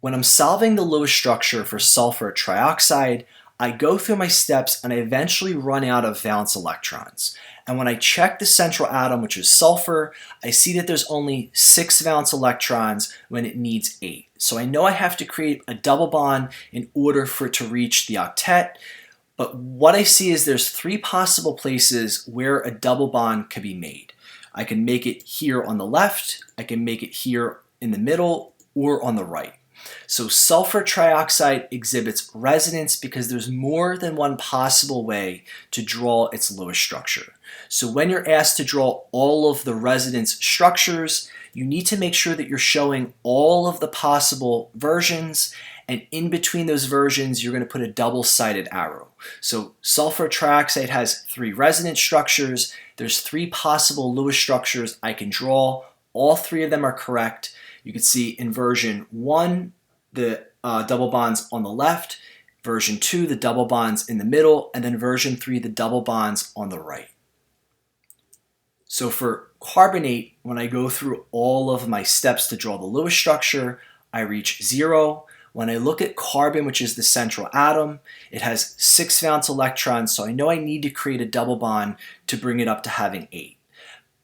When I'm solving the Lewis structure for sulfur trioxide, I go through my steps and I eventually run out of valence electrons. And when I check the central atom, which is sulfur, I see that there's only 6 valence electrons when it needs 8. So I know I have to create a double bond in order for it to reach the octet. But what I see is there's 3 possible places where a double bond could be made. I can make it here on the left, I can make it here in the middle, or on the right. So sulfur trioxide exhibits resonance because there's more than one possible way to draw its Lewis structure. So when you're asked to draw all of the resonance structures, you need to make sure that you're showing all of the possible versions, and in between those versions you're going to put a double-sided arrow. So sulfur trioxide has 3 resonance structures. There's 3 possible Lewis structures I can draw. All 3 of them are correct. You can see in version 1, the double bonds on the left, version 2, the double bonds in the middle, and then version 3, the double bonds on the right. So for carbonate, when I go through all of my steps to draw the Lewis structure, I reach 0. When I look at carbon, which is the central atom, it has 6 valence electrons, so I know I need to create a double bond to bring it up to having 8.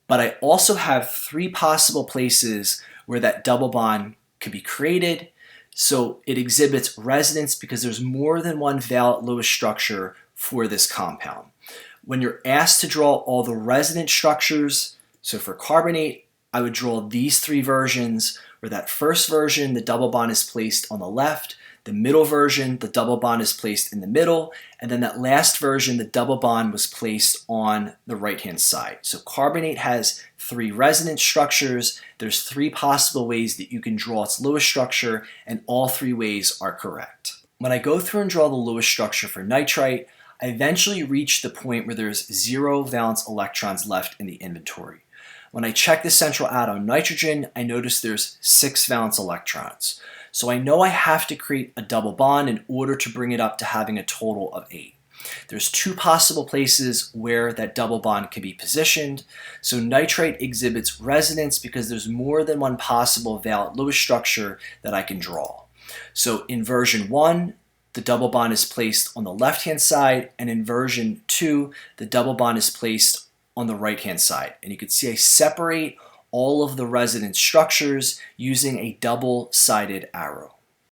But I also have 3 possible places where that double bond could be created. So it exhibits resonance because there's more than one valent Lewis structure for this compound. When you're asked to draw all the resonance structures, so for carbonate, I would draw these 3 versions, where that first version, the double bond is placed on the left, the middle version, the double bond is placed in the middle, and then that last version, the double bond was placed on the right-hand side. So carbonate has 3 resonance structures. There's 3 possible ways that you can draw its Lewis structure, and all 3 ways are correct. When I go through and draw the Lewis structure for nitrite, I eventually reach the point where there's 0 valence electrons left in the inventory. When I check the central atom nitrogen, I notice there's 6 valence electrons. So I know I have to create a double bond in order to bring it up to having a total of 8. There's 2 possible places where that double bond can be positioned. So nitrite exhibits resonance because there's more than one possible valent Lewis structure that I can draw. So in version 1, the double bond is placed on the left-hand side, and in version 2, the double bond is placed on the right-hand side. And you can see I separate all of the resonance structures using a double-sided arrow.